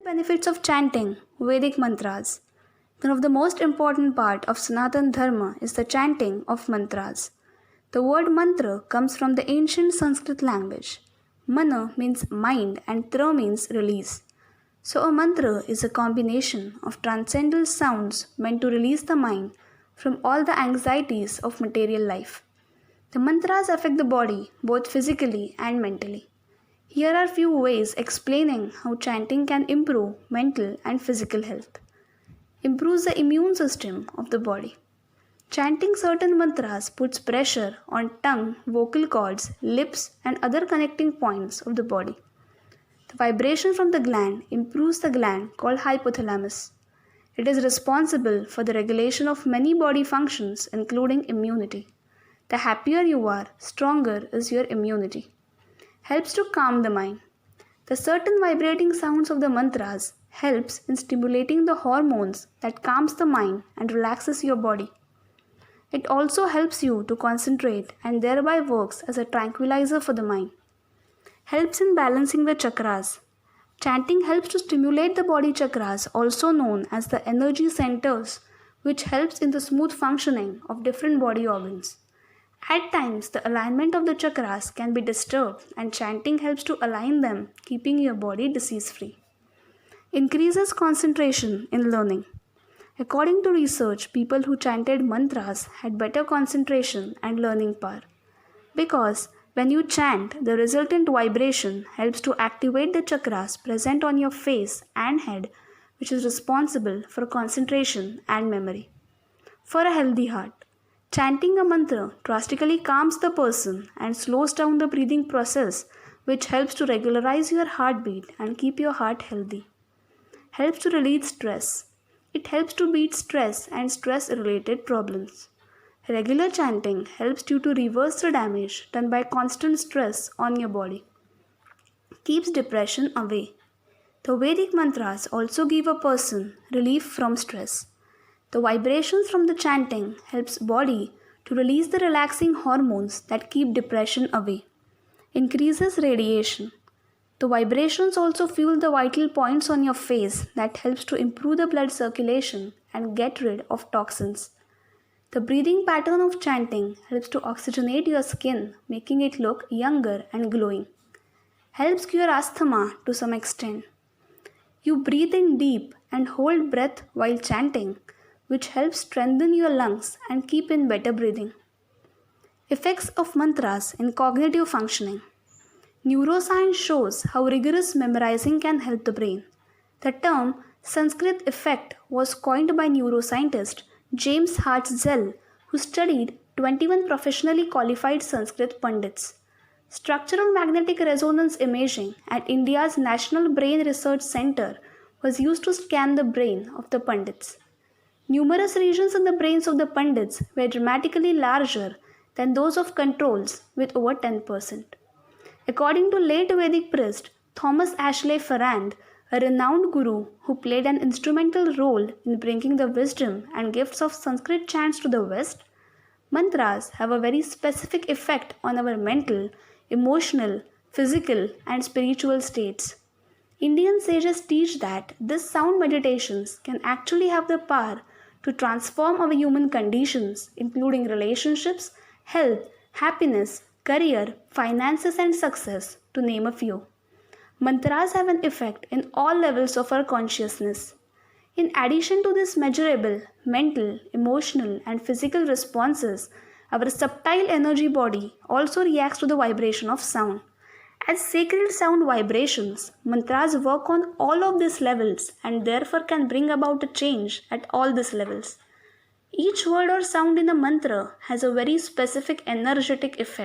Benefits of chanting Vedic mantras. One of the most important part of Sanatan Dharma is the chanting of mantras. The word mantra comes from the ancient Sanskrit language. Mana means mind and tra means release. So a mantra is a combination of transcendental sounds meant to release the mind from all the anxieties of material life. The mantras affect the body both physically and mentally. Here are few ways explaining how chanting can improve mental and physical health. Improves the immune system of the body. Chanting certain mantras puts pressure on tongue, vocal cords, lips, and other connecting points of the body. The vibration from the gland improves the gland called hypothalamus. It is responsible for the regulation of many body functions, including immunity. The happier you are, stronger is your immunity. Helps to calm the mind. The certain vibrating sounds of the mantras helps in stimulating the hormones that calms the mind and relaxes your body. It also helps you to concentrate and thereby works as a tranquilizer for the mind. Helps in balancing the chakras. Chanting helps to stimulate the body chakras, also known as the energy centers, which helps in the smooth functioning of different body organs. At times, the alignment of the chakras can be disturbed and chanting helps to align them, keeping your body disease-free. Increases concentration in learning. According to research, people who chanted mantras had better concentration and learning power. Because when you chant, the resultant vibration helps to activate the chakras present on your face and head, which is responsible for concentration and memory. For a healthy heart, chanting a mantra drastically calms the person and slows down the breathing process, which helps to regularize your heartbeat and keep your heart healthy. Helps to release stress. It helps to beat stress and stress-related problems. Regular chanting helps you to reverse the damage done by constant stress on your body. Keeps depression away. The Vedic mantras also give a person relief from stress. The vibrations from the chanting helps body to release the relaxing hormones that keep depression away. Increases radiation. The vibrations also fuel the vital points on your face that helps to improve the blood circulation and get rid of toxins. The breathing pattern of chanting helps to oxygenate your skin, making it look younger and glowing. Helps cure asthma to some extent. You breathe in deep and hold breath while chanting, which helps strengthen your lungs and keep in better breathing. Effects of mantras in cognitive functioning. Neuroscience shows how rigorous memorizing can help the brain. The term Sanskrit effect was coined by neuroscientist James Hartzell, who studied 21 professionally qualified Sanskrit Pandits. Structural magnetic resonance imaging at India's National Brain Research Center was used to scan the brain of the Pandits. Numerous regions in the brains of the Pandits were dramatically larger than those of controls with over 10%. According to late Vedic priest Thomas Ashley Farrand, a renowned guru who played an instrumental role in bringing the wisdom and gifts of Sanskrit chants to the West, mantras have a very specific effect on our mental, emotional, physical, and spiritual states. Indian sages teach that these sound meditations can actually have the power to transform our human conditions, including relationships, health, happiness, career, finances, and success, to name a few. Mantras have an effect in all levels of our consciousness. In addition to these measurable mental, emotional, and physical responses, our subtle energy body also reacts to the vibration of sound. As sacred sound vibrations, mantras work on all of these levels and therefore can bring about a change at all these levels. Each word or sound in a mantra has a very specific energetic effect.